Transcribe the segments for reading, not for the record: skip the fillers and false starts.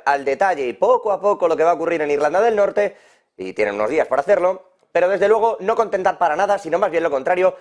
al detalle y poco a poco lo que va a ocurrir en Irlanda del Norte, y tienen unos días para hacerlo, pero desde luego no contentar para nada, sino más bien lo contrario,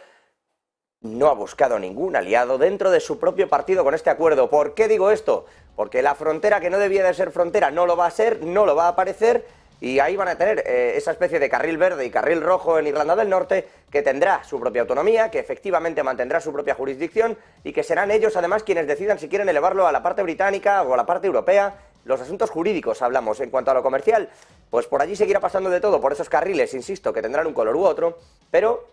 no ha buscado ningún aliado dentro de su propio partido con este acuerdo. ¿Por qué digo esto? Porque la frontera que no debía de ser frontera no lo va a ser, no lo va a aparecer, y ahí van a tener esa especie de carril verde y carril rojo en Irlanda del Norte, que tendrá su propia autonomía, que efectivamente mantendrá su propia jurisdicción, y que serán ellos además quienes decidan si quieren elevarlo a la parte británica o a la parte europea. Los asuntos jurídicos hablamos. En cuanto a lo comercial, pues por allí seguirá pasando de todo, por esos carriles, insisto, que tendrán un color u otro, pero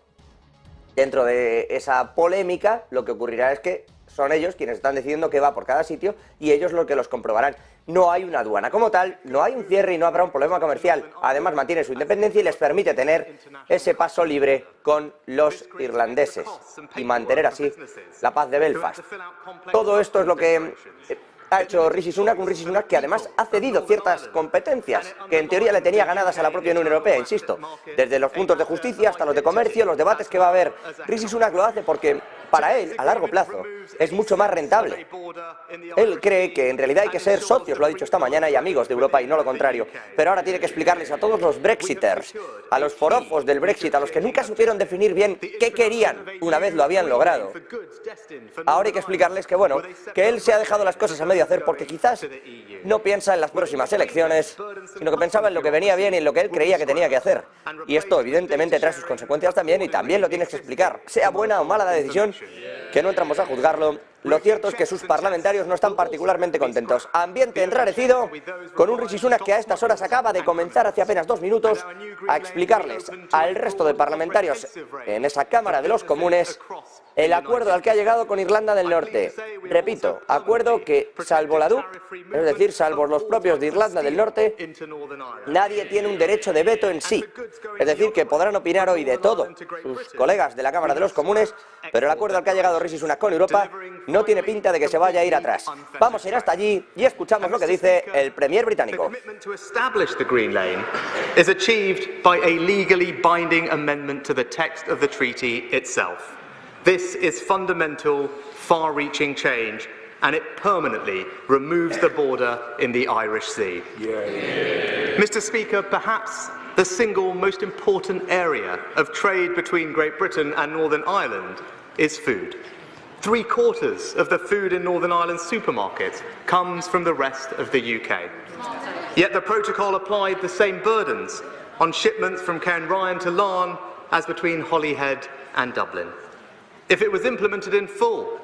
dentro de esa polémica lo que ocurrirá es que son ellos quienes están decidiendo qué va por cada sitio y ellos los que los comprobarán. No hay una aduana como tal, no hay un cierre y no habrá un problema comercial. Además mantiene su independencia y les permite tener ese paso libre con los irlandeses y mantener así la paz de Belfast. Todo esto es lo que ha hecho Rishi Sunak, un Rishi Sunak que además ha cedido ciertas competencias que en teoría le tenía ganadas a la propia Unión Europea, insisto, desde los puntos de justicia hasta los de comercio, los debates que va a haber. Rishi Sunak lo hace porque para él, a largo plazo, es mucho más rentable. Él cree que en realidad hay que ser socios, lo ha dicho esta mañana, y amigos de Europa y no lo contrario. Pero ahora tiene que explicarles a todos los brexiters, a los forofos del Brexit, a los que nunca supieron definir bien qué querían una vez lo habían logrado. Ahora hay que explicarles que, bueno, que él se ha dejado las cosas a medio hacer porque quizás no piensa en las próximas elecciones, sino que pensaba en lo que venía bien y en lo que él creía que tenía que hacer. Y esto evidentemente trae sus consecuencias también y también lo tienes que explicar. Sea buena o mala la decisión, que no entramos a juzgarlo, lo cierto es que sus parlamentarios no están particularmente contentos. Ambiente enrarecido, con un Rishi Sunak que a estas horas acaba de comenzar hace apenas 2 minutos a explicarles al resto de parlamentarios en esa Cámara de los Comunes el acuerdo al que ha llegado con Irlanda del Norte. Repito, acuerdo que, salvo la DUP, es decir, salvo los propios de Irlanda del Norte, nadie tiene un derecho de veto en sí. Es decir, que podrán opinar hoy de todo sus colegas de la Cámara de los Comunes, pero el acuerdo al que ha llegado Rishi Sunak con Europa no tiene pinta de que se vaya a ir atrás. Vamos a ir hasta allí y escuchamos lo que dice el premier británico. This is fundamental, far-reaching change, and it permanently removes the border in the Irish Sea. Mr. Speaker, perhaps the single most important area of trade between Great Britain and Northern Ireland is food. 3/4 of the food in Northern Ireland's supermarkets comes from the rest of the UK. Yet the protocol applied the same burdens on shipments from Cairnryan to Larne as between Holyhead and Dublin. If it was implemented in full,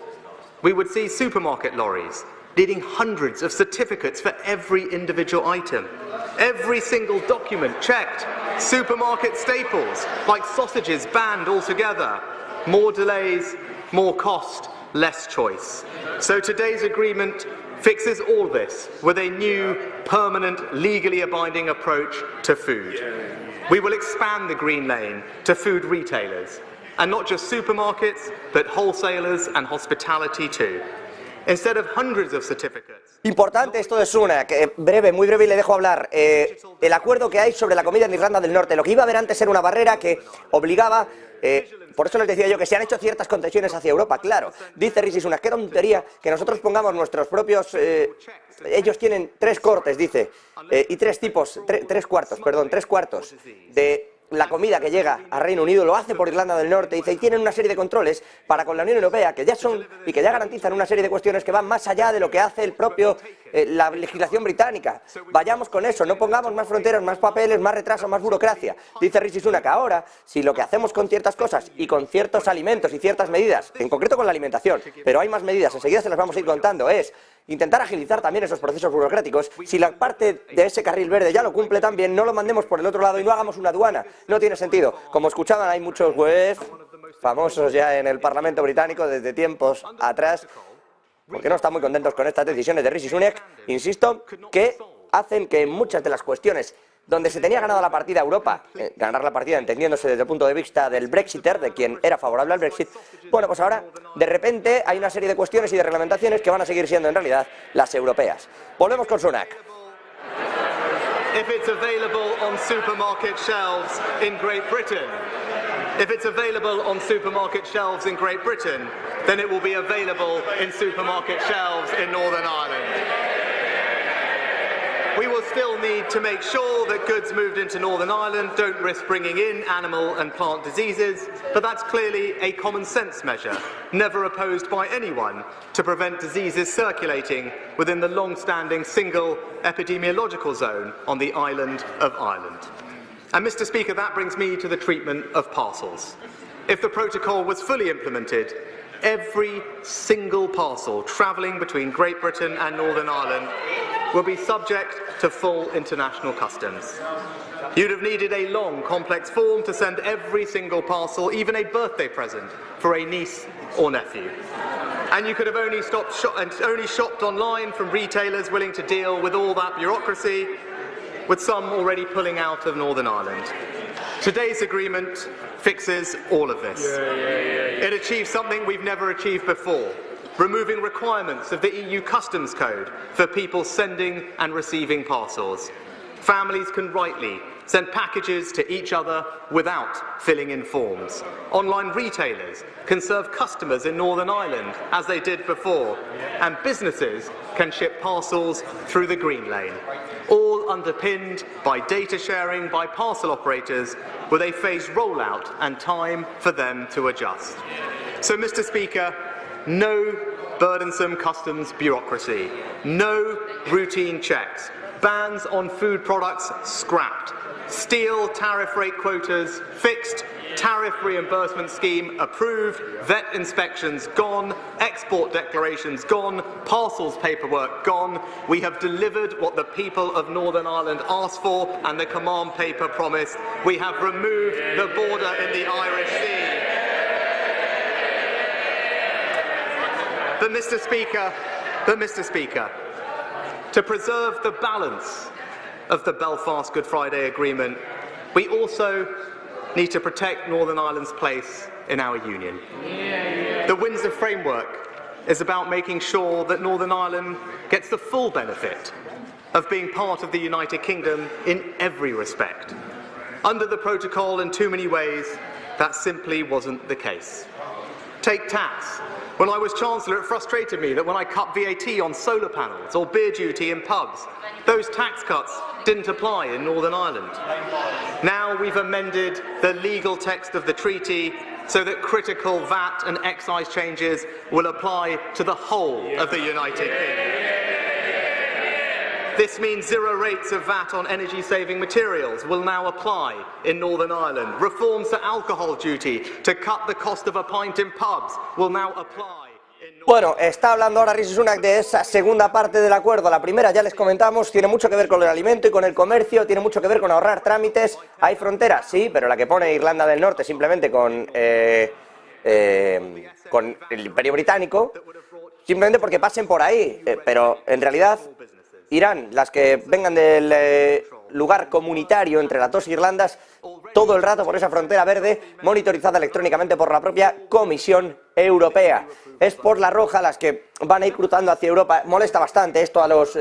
we would see supermarket lorries needing hundreds of certificates for every individual item. Every single document checked. Supermarket staples like sausages banned altogether. More delays, more cost, less choice. So today's agreement fixes all this with a new, permanent, legally abiding approach to food. We will expand the green lane to food retailers. And not just supermarkets, but wholesalers and hospitality too. Instead of hundreds of certificates. Importante esto de Sunak, breve, muy breve y le dejo hablar. El acuerdo que hay sobre la comida en Irlanda del Norte, lo que iba a haber antes era una barrera que obligaba, por eso les decía yo que se han hecho ciertas concesiones hacia Europa, claro. Dice Rishi Sunak, qué tontería que nosotros pongamos nuestros propios, ellos tienen 3 cortes, dice, y 3 tipos, 3 cuartos de la comida que llega a Reino Unido, lo hace por Irlanda del Norte, y tienen una serie de controles para con la Unión Europea que ya son y que ya garantizan una serie de cuestiones que van más allá de lo que hace el propio la legislación británica. Vayamos con eso, no pongamos más fronteras, más papeles, más retraso, más burocracia. Dice Rishi Sunak, ahora, si lo que hacemos con ciertas cosas y con ciertos alimentos y ciertas medidas, en concreto con la alimentación, pero hay más medidas, enseguida se las vamos a ir contando, es intentar agilizar también esos procesos burocráticos. Si la parte de ese carril verde ya lo cumple también, no lo mandemos por el otro lado y no hagamos una aduana. No tiene sentido. Como escuchaban, hay muchos webs famosos ya en el Parlamento británico desde tiempos atrás, porque no están muy contentos con estas decisiones de Rishi Sunak, insisto, que hacen que muchas de las cuestiones donde se tenía ganada la partida a Europa, ganar la partida entendiéndose desde el punto de vista del Brexiter, de quien era favorable al Brexit, bueno, pues ahora de repente hay una serie de cuestiones y de reglamentaciones que van a seguir siendo en realidad las europeas. Volvemos con Sunak. If it's available on supermarket shelves in Great Britain, if it's available on supermarket shelves in Great Britain, then it will be available in supermarket shelves in Northern Ireland. We will still need to make sure that goods moved into Northern Ireland don't risk bringing in animal and plant diseases, but that's clearly a common sense measure, never opposed by anyone, to prevent diseases circulating within the long-standing single epidemiological zone on the island of Ireland. And, Mr. Speaker, that brings me to the treatment of parcels. If the protocol was fully implemented, every single parcel travelling between Great Britain and Northern Ireland will be subject to full international customs. You'd have needed a long, complex form to send every single parcel, even a birthday present, for a niece or nephew. And you could have only shopped online from retailers willing to deal with all that bureaucracy, with some already pulling out of Northern Ireland. Today's agreement fixes all of this. It achieves something we've never achieved before, removing requirements of the EU Customs Code for people sending and receiving parcels. Families can rightly send packages to each other without filling in forms. Online retailers can serve customers in Northern Ireland as they did before, and businesses can ship parcels through the Green Lane, all underpinned by data sharing by parcel operators with a phased rollout and time for them to adjust. So, Mr. Speaker, no burdensome customs bureaucracy, no routine checks, bans on food products scrapped, steel tariff rate quotas fixed, tariff reimbursement scheme approved, vet inspections gone, export declarations gone, parcels paperwork gone. We have delivered what the people of Northern Ireland asked for and the command paper promised. We have removed the border in the Irish Sea. But, Mr. Speaker, to preserve the balance of the Belfast Good Friday Agreement, we also need to protect Northern Ireland's place in our union. The Windsor Framework is about making sure that Northern Ireland gets the full benefit of being part of the United Kingdom in every respect. Under the protocol, in too many ways, that simply wasn't the case. Take tax. When I was Chancellor, it frustrated me that when I cut VAT on solar panels or beer duty in pubs, those tax cuts didn't apply in Northern Ireland. Now we've amended the legal text of the treaty so that critical VAT and excise changes will apply to the whole of the United Kingdom. This means zero rates of VAT on energy-saving materials will now apply in Northern Ireland. Reforms to alcohol duty to cut the cost of a pint in pubs will now apply. Bueno, está hablando ahora Rishi Sunak de esa segunda parte del acuerdo. La primera, ya les comentamos, tiene mucho que ver con el alimento y con el comercio, tiene mucho que ver con ahorrar trámites. ¿Hay fronteras? Sí, pero la que pone Irlanda del Norte simplemente con el Imperio Británico, simplemente porque pasen por ahí. Pero en realidad irán las que vengan del lugar comunitario entre las dos Irlandas todo el rato por esa frontera verde monitorizada electrónicamente por la propia Comisión Europea. Es por la roja las que van a ir cruzando hacia Europa. Molesta bastante esto a los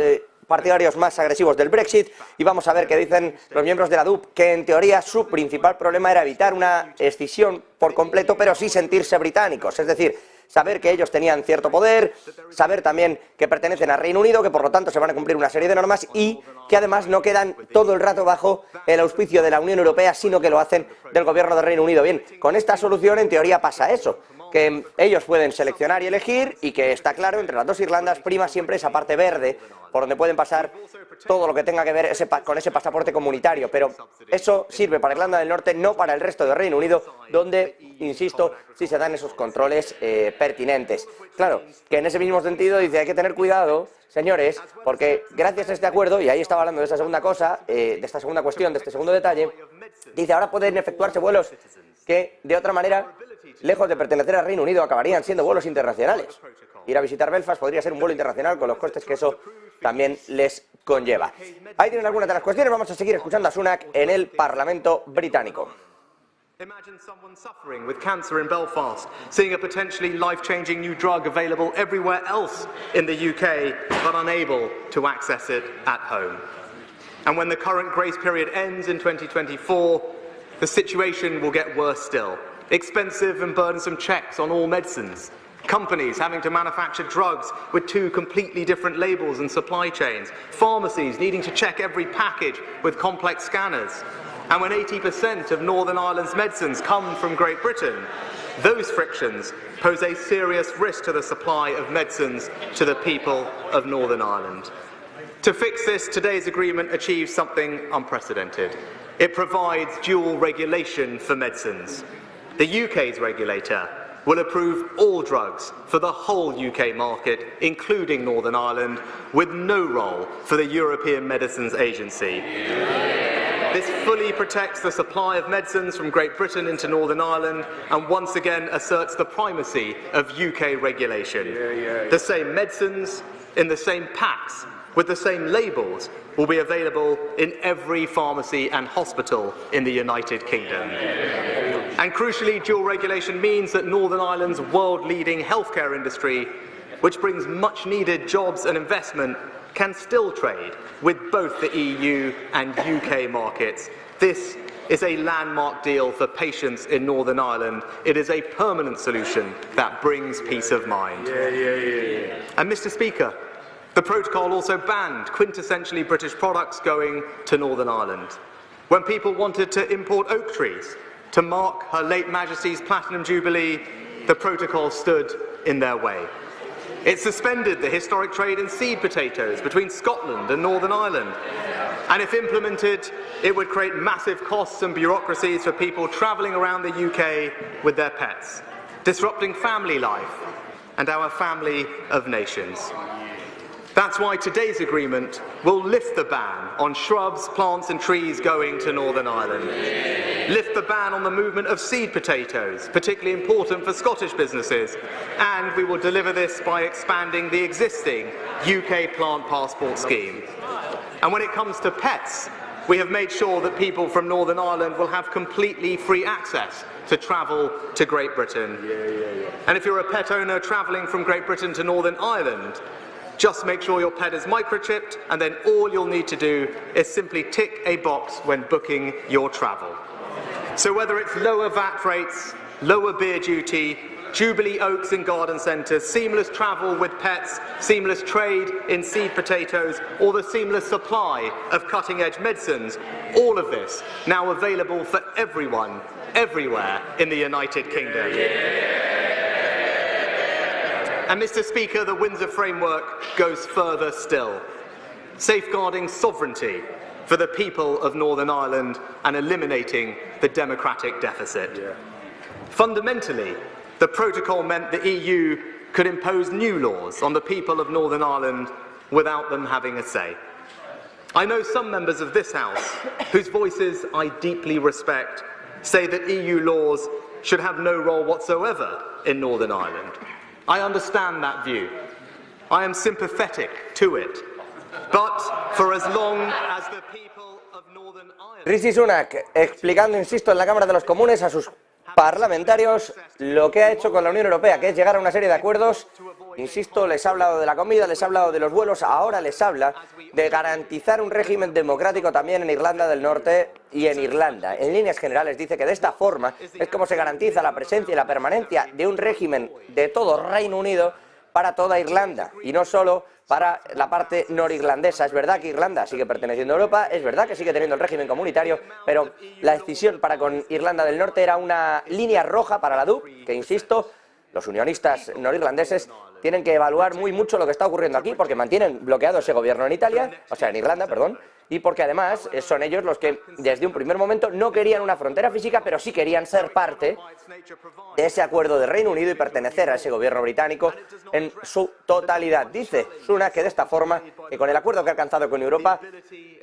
partidarios más agresivos del Brexit y vamos a ver qué dicen los miembros de la DUP, que en teoría su principal problema era evitar una escisión por completo, pero sí sentirse británicos, es decir, saber que ellos tenían cierto poder, saber también que pertenecen al Reino Unido, que por lo tanto se van a cumplir una serie de normas y que además no quedan todo el rato bajo el auspicio de la Unión Europea, sino que lo hacen del gobierno del Reino Unido. Bien, con esta solución en teoría pasa eso, que ellos pueden seleccionar y elegir y que está claro, entre las dos Irlandas prima siempre esa parte verde, por donde pueden pasar todo lo que tenga que ver con ese pasaporte comunitario, pero eso sirve para Irlanda del Norte, no para el resto del Reino Unido, donde, insisto, sí se dan esos controles pertinentes. Claro, que en ese mismo sentido dice, hay que tener cuidado, señores, porque gracias a este acuerdo, y ahí estaba hablando de esta segunda cosa, de esta segunda cuestión, de este segundo detalle, dice, ahora pueden efectuarse vuelos que, de otra manera, lejos de pertenecer al Reino Unido, acabarían siendo vuelos internacionales. Ir a visitar Belfast podría ser un vuelo internacional con los costes que eso también les conlleva. Ahí tienen algunas de las cuestiones. Vamos a seguir escuchando a Sunak en el Parlamento británico. Imagine someone suffering with cancer in Belfast, seeing a potentially life-changing new drug available everywhere else in the UK, but unable to access it at home. And when the current grace period ends in 2024, the situation will get worse still. Expensive and burdensome checks on all medicines, Companies having to manufacture drugs with 2 completely different labels and supply chains. Pharmacies needing to check every package with complex scanners. And when 80% of Northern Ireland's medicines come from Great Britain, those frictions pose a serious risk to the supply of medicines to the people of Northern Ireland. To fix this, today's agreement achieves something unprecedented. It provides dual regulation for medicines. The UK's regulator will approve all drugs for the whole UK market, including Northern Ireland, with no role for the European Medicines Agency. This fully protects the supply of medicines from Great Britain into Northern Ireland and once again asserts the primacy of UK regulation. The same medicines, in the same packs, with the same labels, will be available in every pharmacy and hospital in the United Kingdom. And crucially, dual regulation means that Northern Ireland's world-leading healthcare industry, which brings much-needed jobs and investment, can still trade with both the EU and UK markets. This is a landmark deal for patients in Northern Ireland. It is a permanent solution that brings peace of mind. And Mr. Speaker, the protocol also banned quintessentially British products going to Northern Ireland. When people wanted to import oak trees to mark Her late Majesty's Platinum Jubilee, the protocol stood in their way. It suspended the historic trade in seed potatoes between Scotland and Northern Ireland. And if implemented, it would create massive costs and bureaucracies for people travelling around the UK with their pets, disrupting family life and our family of nations. That's why today's agreement will lift the ban on shrubs, plants and trees going to Northern Ireland. Lift the ban on the movement of seed potatoes, particularly important for Scottish businesses. And we will deliver this by expanding the existing UK plant passport scheme. And when it comes to pets, we have made sure that people from Northern Ireland will have completely free access to travel to Great Britain. And if you're a pet owner travelling from Great Britain to Northern Ireland, just make sure your pet is microchipped, and then all you'll need to do is simply tick a box when booking your travel. So whether it's lower VAT rates, lower beer duty, Jubilee Oaks in garden centres, seamless travel with pets, seamless trade in seed potatoes, or the seamless supply of cutting-edge medicines, all of this now available for everyone, everywhere in the United Kingdom. And Mr. Speaker, the Windsor Framework goes further still, safeguarding sovereignty for the people of Northern Ireland and eliminating the democratic deficit. Fundamentally, the protocol meant the EU could impose new laws on the people of Northern Ireland without them having a say. I know some members of this House, whose voices I deeply respect, say that EU laws should have no role whatsoever in Northern Ireland. I understand that view. I am sympathetic to it. But for as long as the people of Northern Ireland... Rishi Sunak explicando, insisto, en la Cámara de los Comunes a sus parlamentarios lo que ha hecho con la Unión Europea, que es llegar a una serie de acuerdos. Insisto, les ha hablado de la comida, les ha hablado de los vuelos, ahora les habla de garantizar un régimen democrático también en Irlanda del Norte y en Irlanda. En líneas generales dice que de esta forma es como se garantiza la presencia y la permanencia de un régimen de todo Reino Unido para toda Irlanda y no solo para la parte norirlandesa. Es verdad que Irlanda sigue perteneciendo a Europa, es verdad que sigue teniendo el régimen comunitario, pero la decisión para con Irlanda del Norte era una línea roja para la DUP, que insisto, los unionistas norirlandeses tienen que evaluar muy mucho lo que está ocurriendo aquí, porque mantienen bloqueado ese gobierno en Italia, o sea, en Irlanda, perdón, y porque además son ellos los que desde un primer momento no querían una frontera física, pero sí querían ser parte de ese acuerdo de Reino Unido y pertenecer a ese gobierno británico en su totalidad. Dice Sunak que de esta forma, que con el acuerdo que ha alcanzado con Europa,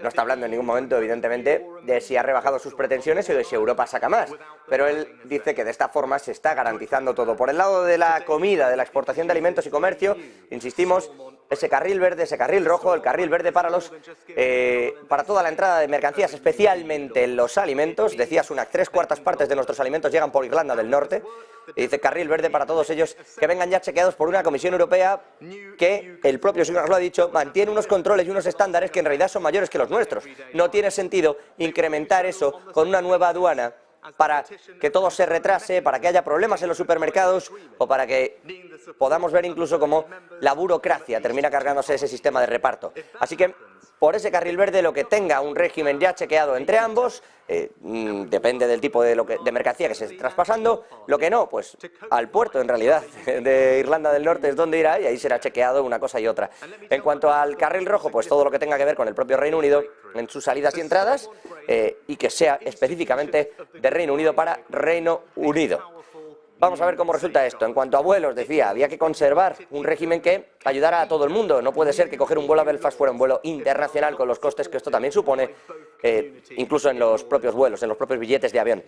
no está hablando en ningún momento, evidentemente, de si ha rebajado sus pretensiones o de si Europa saca más, pero él dice que de esta forma se está garantizando todo. Por el lado de la comida, de la exportación de alimentos y comercio, insistimos, ese carril verde, ese carril rojo, el carril verde para para toda la entrada de mercancías, especialmente los alimentos. Decía Sunak, 3/4 partes de nuestros alimentos llegan por Irlanda del Norte. Y dice carril verde para todos ellos que vengan ya chequeados por una Comisión Europea que, el propio Sunak lo ha dicho, mantiene unos controles y unos estándares que en realidad son mayores que los nuestros. No tiene sentido incrementar eso con una nueva aduana para que todo se retrase, para que haya problemas en los supermercados o para que podamos ver incluso cómo la burocracia termina cargándose ese sistema de reparto. Así que por ese carril verde, lo que tenga un régimen ya chequeado entre ambos, depende del tipo de mercancía que se esté traspasando, lo que no, pues al puerto en realidad de Irlanda del Norte es donde irá y ahí será chequeado una cosa y otra. En cuanto al carril rojo, pues todo lo que tenga que ver con el propio Reino Unido en sus salidas y entradas y que sea específicamente de Reino Unido para Reino Unido. Vamos a ver cómo resulta esto. En cuanto a vuelos, decía, había que conservar un régimen que ayudara a todo el mundo. No puede ser que coger un vuelo a Belfast fuera un vuelo internacional con los costes que esto también supone, incluso en los propios vuelos, en los propios billetes de avión.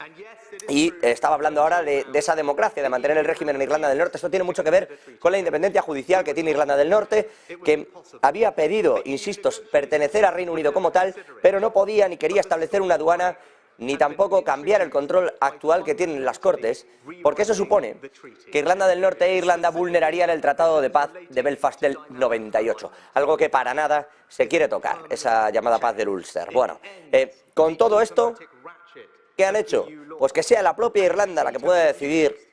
Y estaba hablando ahora de esa democracia, de mantener el régimen en Irlanda del Norte. Esto tiene mucho que ver con la independencia judicial que tiene Irlanda del Norte, que había pedido, insisto, pertenecer al Reino Unido como tal, pero no podía ni quería establecer una aduana ni tampoco cambiar el control actual que tienen las Cortes, porque eso supone que Irlanda del Norte e Irlanda vulnerarían el Tratado de Paz de Belfast del 98, algo que para nada se quiere tocar, esa llamada paz del Ulster. Bueno, con todo esto, ¿qué han hecho? Pues que sea la propia Irlanda la que pueda decidir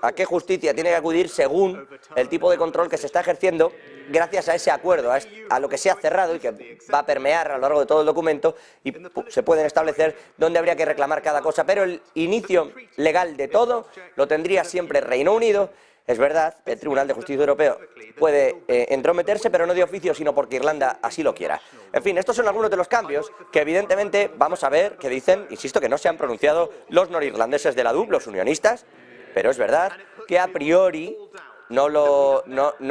a qué justicia tiene que acudir según el tipo de control que se está ejerciendo gracias a ese acuerdo, a lo que se ha cerrado y que va a permear a lo largo de todo el documento y se pueden establecer dónde habría que reclamar cada cosa, pero el inicio legal de todo lo tendría siempre Reino Unido. Es verdad, el Tribunal de Justicia Europeo puede entrometerse, pero no de oficio, sino porque Irlanda así lo quiera. En fin, estos son algunos de los cambios que evidentemente vamos a ver que dicen, insisto, que no se han pronunciado los norirlandeses de la DUP, los unionistas, pero es verdad que a priori no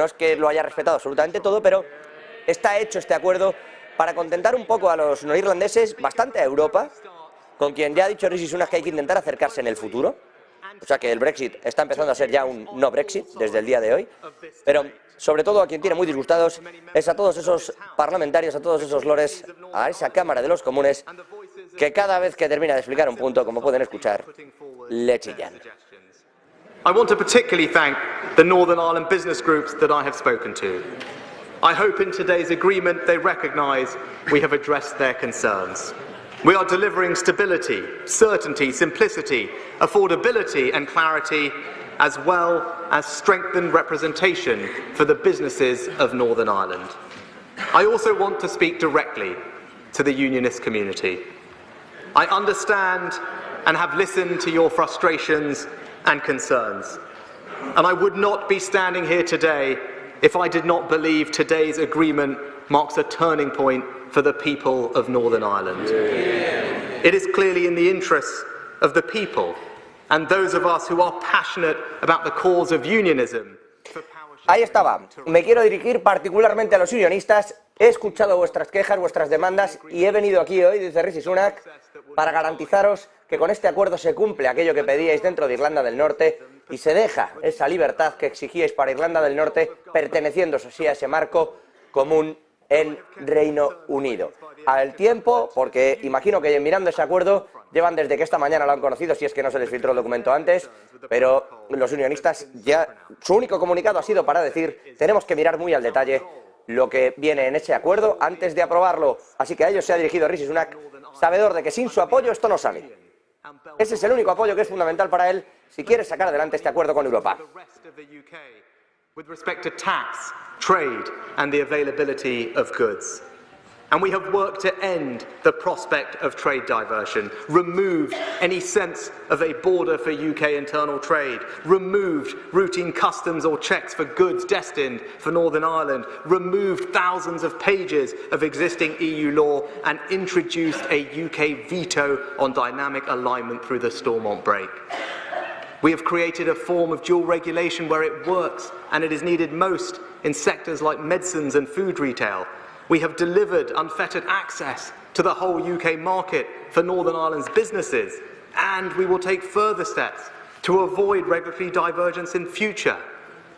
es que lo haya respetado absolutamente todo, pero está hecho este acuerdo para contentar un poco a los norirlandeses, bastante a Europa, con quien ya ha dicho Rishi Sunak que hay que intentar acercarse en el futuro. O sea que el Brexit está empezando a ser ya un no Brexit desde el día de hoy, pero sobre todo a quien tiene muy disgustados es a todos esos parlamentarios, a todos esos lores, a esa Cámara de los Comunes, que cada vez que termina de explicar un punto, como pueden escuchar, le chillan. I want to particularly thank the Northern Ireland business groups that I have spoken to. I hope in today's agreement they recognise we have addressed their concerns. We are delivering stability, certainty, simplicity, affordability and clarity, as well as strengthened representation for the businesses of Northern Ireland. I also want to speak directly to the unionist community. I understand and have listened to your frustrations and concerns, and I would not be standing here today if I did not believe today's agreement marks a turning point for the people of Northern Ireland. It is clearly in the interests of the people and those of us who are passionate about the cause of unionism. Ahí estaba. Me quiero dirigir particularmente a los unionistas. He escuchado vuestras quejas, vuestras demandas y he venido aquí hoy, dice Rishi Sunak, para garantizaros que con este acuerdo se cumple aquello que pedíais dentro de Irlanda del Norte y se deja esa libertad que exigíais para Irlanda del Norte, perteneciendo así a ese marco común en Reino Unido. Al tiempo, porque imagino que mirando ese acuerdo llevan desde que esta mañana lo han conocido, si es que no se les filtró el documento antes, pero los unionistas ya, su único comunicado ha sido para decir, tenemos que mirar muy al detalle lo que viene en ese acuerdo antes de aprobarlo. Así que a ellos se ha dirigido Rishi Sunak, sabedor de que sin su apoyo esto no sale. Ese es el único apoyo que es fundamental para él si quiere sacar adelante este acuerdo con Europa. With respect to tax, trade and the availability of goods. And we have worked to end the prospect of trade diversion, removed any sense of a border for UK internal trade, removed routine customs or checks for goods destined for Northern Ireland, removed thousands of pages of existing EU law and introduced a UK veto on dynamic alignment through the Stormont break. We have created a form of dual regulation where it works and it is needed most in sectors like medicines and food retail. We have delivered unfettered access to the whole UK market for Northern Ireland's businesses, and we will take further steps to avoid regulatory divergence in future.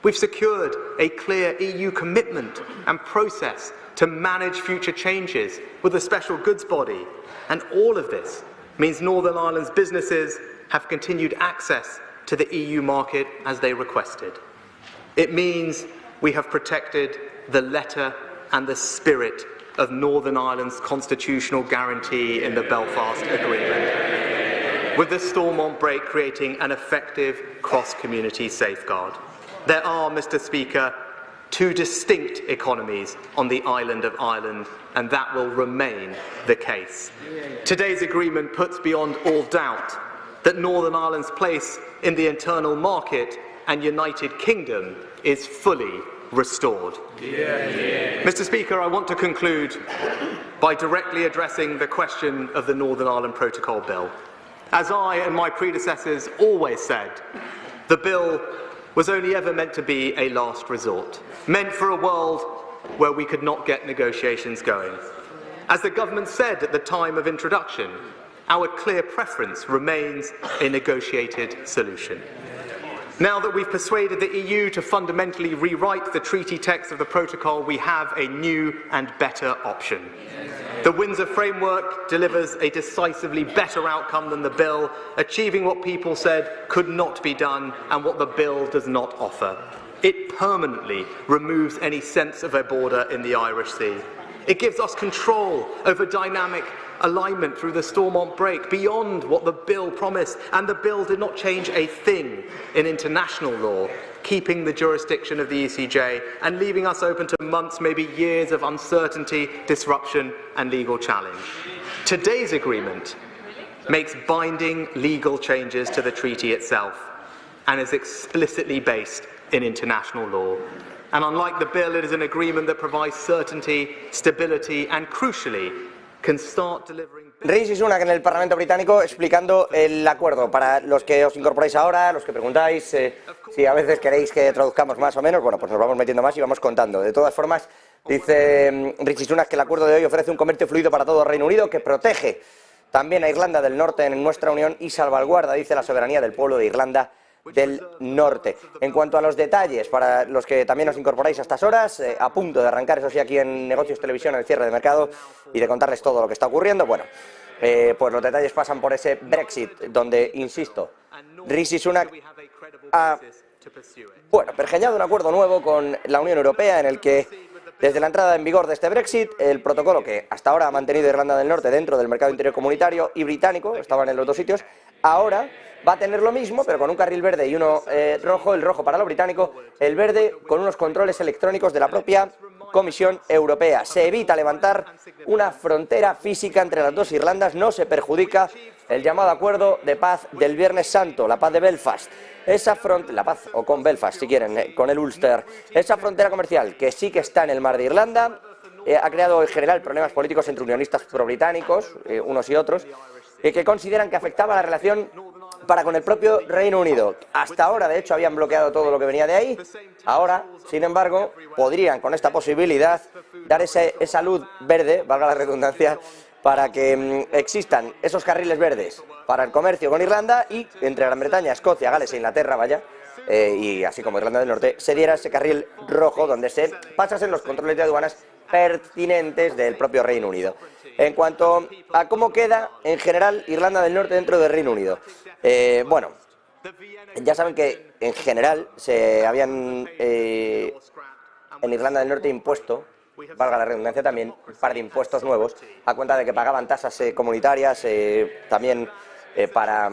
We've secured a clear EU commitment and process to manage future changes with a special goods body, and all of this means Northern Ireland's businesses have continued access to the EU market as they requested. It means we have protected the letter and the spirit of Northern Ireland's constitutional guarantee in the Belfast Agreement. with the Stormont break creating an effective cross-community safeguard. There are, Mr. Speaker, two distinct economies on the island of Ireland, and that will remain the case. Today's agreement puts beyond all doubt that Northern Ireland's place in the internal market and United Kingdom is fully restored. Mr. Speaker, I want to conclude by directly addressing the question of the Northern Ireland Protocol Bill. As I and my predecessors always said, the bill was only ever meant to be a last resort, meant for a world where we could not get negotiations going. As the government said at the time of introduction, our clear preference remains a negotiated solution. Now that we've persuaded the EU to fundamentally rewrite the treaty text of the protocol, we have a new and better option. The Windsor Framework delivers a decisively better outcome than the bill, achieving what people said could not be done and what the bill does not offer. It permanently removes any sense of a border in the Irish Sea. It gives us control over dynamic alignment through the Stormont break beyond what the bill promised, and the bill did not change a thing in international law, keeping the jurisdiction of the ECJ and leaving us open to months, maybe years of uncertainty, disruption and legal challenge. Today's agreement makes binding legal changes to the treaty itself and is explicitly based in international law. And unlike the bill, it is an agreement that provides certainty, stability and, crucially, can start delivering... Rishi Sunak en el Parlamento británico explicando el acuerdo. Para los que os incorporáis ahora, los que preguntáis si a veces queréis que traduzcamos más o menos, bueno, pues nos vamos metiendo más y vamos contando. De todas formas, dice Rishi Sunak que el acuerdo de hoy ofrece un comercio fluido para todo el Reino Unido que protege también a Irlanda del Norte en nuestra Unión y salvaguarda, dice, la soberanía del pueblo de Irlanda del Norte. En cuanto a los detalles, para los que también os incorporáis a estas horas, a punto de arrancar, eso sí, aquí en Negocios Televisión, el cierre de mercado y de contarles todo lo que está ocurriendo, bueno, pues los detalles pasan por ese Brexit, donde, insisto, Rishi Sunak ha, bueno, pergeñado un acuerdo nuevo con la Unión Europea en el que, desde la entrada en vigor de este Brexit, el protocolo que hasta ahora ha mantenido Irlanda del Norte dentro del mercado interior comunitario y británico, estaban en los dos sitios, ahora va a tener lo mismo, pero con un carril verde y uno rojo, el rojo para lo británico, el verde con unos controles electrónicos de la propia Comisión Europea. Se evita levantar una frontera física entre las dos Irlandas, no se perjudica el llamado acuerdo de paz del Viernes Santo, la paz de Belfast. Esa frontera, la paz, o con Belfast si quieren, con el Ulster, esa frontera comercial que sí que está en el mar de Irlanda, ha creado en general problemas políticos entre unionistas pro-británicos, unos y otros, que consideran que afectaba la relación para con el propio Reino Unido. Hasta ahora, de hecho, habían bloqueado todo lo que venía de ahí. Ahora, sin embargo, podrían, con esta posibilidad, dar esa luz verde, valga la redundancia, para que existan esos carriles verdes para el comercio con Irlanda y entre Gran Bretaña, Escocia, Gales e Inglaterra, vaya, y así como Irlanda del Norte, se diera ese carril rojo donde se pasasen los controles de aduanas pertinentes del propio Reino Unido. En cuanto a cómo queda, en general, Irlanda del Norte dentro del Reino Unido. Bueno, ya saben que, en general, se habían en Irlanda del Norte impuesto, valga la redundancia también, un par de impuestos nuevos, a cuenta de que pagaban tasas comunitarias, también para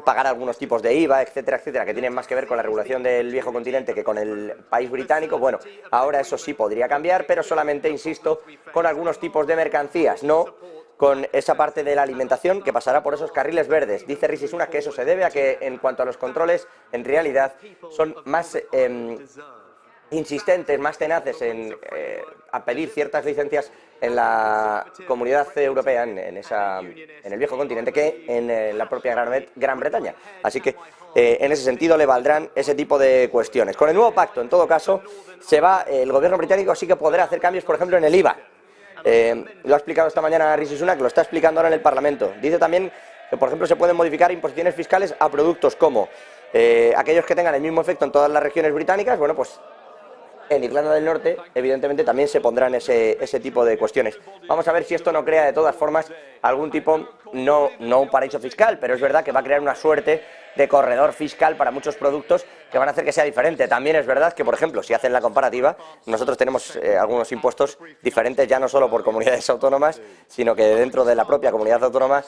pagar algunos tipos de IVA, etcétera, etcétera, que tienen más que ver con la regulación del viejo continente que con el país británico. Bueno, ahora eso sí podría cambiar, pero solamente, insisto, con algunos tipos de mercancías, no con esa parte de la alimentación que pasará por esos carriles verdes. Dice Rishi Sunak que eso se debe a que, en cuanto a los controles, en realidad son más insistentes, más tenaces a pedir ciertas licencias en la comunidad europea, en el viejo continente, que en la propia Gran Bretaña. Así que en ese sentido le valdrán ese tipo de cuestiones. Con el nuevo pacto, en todo caso, el gobierno británico sí que podrá hacer cambios, por ejemplo, en el IVA. Lo ha explicado esta mañana Rishi Sunak, lo está explicando ahora en el Parlamento. Dice también que, por ejemplo, se pueden modificar imposiciones fiscales a productos como aquellos que tengan el mismo efecto en todas las regiones británicas. Bueno, pues en Irlanda del Norte, evidentemente, también se pondrán ese tipo de cuestiones. Vamos a ver si esto no crea, de todas formas, algún tipo, no un paraíso fiscal, pero es verdad que va a crear una suerte de corredor fiscal para muchos productos que van a hacer que sea diferente. También es verdad que, por ejemplo, si hacen la comparativa, nosotros tenemos algunos impuestos diferentes ya no solo por comunidades autónomas, sino que dentro de la propia comunidad autónoma,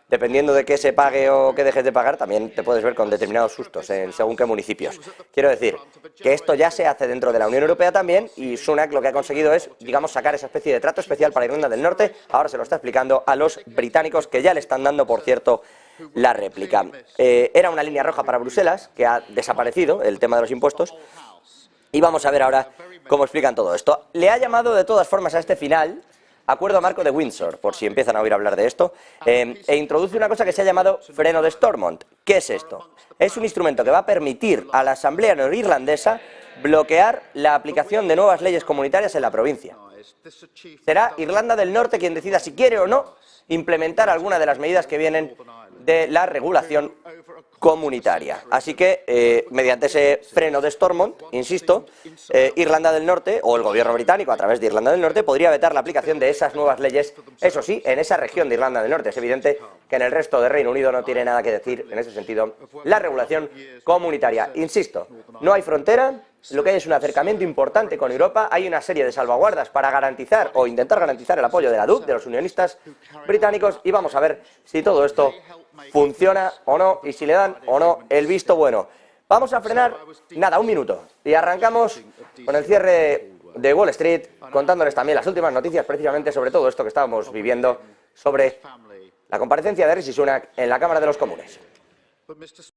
dependiendo de qué se pague o qué dejes de pagar, también te puedes ver con determinados sustos en según qué municipios. Quiero decir que esto ya se hace dentro de la Unión Europea también, y Sunak lo que ha conseguido es, digamos, sacar esa especie de trato especial para Irlanda del Norte. Ahora se lo está explicando a los británicos, que ya le están dando, por cierto, la réplica. Era una línea roja para Bruselas, que ha desaparecido, el tema de los impuestos, y vamos a ver ahora cómo explican todo esto. Le ha llamado de todas formas a este final Acuerdo Marco de Windsor, por si empiezan a oír hablar de esto, e introduce una cosa que se ha llamado Freno de Stormont. ¿Qué es esto? Es un instrumento que va a permitir a la Asamblea Norirlandesa bloquear la aplicación de nuevas leyes comunitarias en la provincia. Será Irlanda del Norte quien decida si quiere o no implementar alguna de las medidas que vienen de la regulación comunitaria. Así que, mediante ese freno de Stormont, insisto, Irlanda del Norte, o el gobierno británico a través de Irlanda del Norte, podría vetar la aplicación de esas nuevas leyes, eso sí, en esa región de Irlanda del Norte. Es evidente que en el resto del Reino Unido no tiene nada que decir, en ese sentido, la regulación comunitaria. Insisto, no hay frontera, lo que hay es un acercamiento importante con Europa, hay una serie de salvaguardas para garantizar o intentar garantizar el apoyo de la DUP, de los unionistas británicos, y vamos a ver si todo esto funciona o no, y si le dan o no el visto bueno. Vamos a frenar, nada, un minuto, y arrancamos con el cierre de Wall Street, contándoles también las últimas noticias precisamente sobre todo esto que estábamos viviendo, sobre la comparecencia de Rishi Sunak en la Cámara de los Comunes.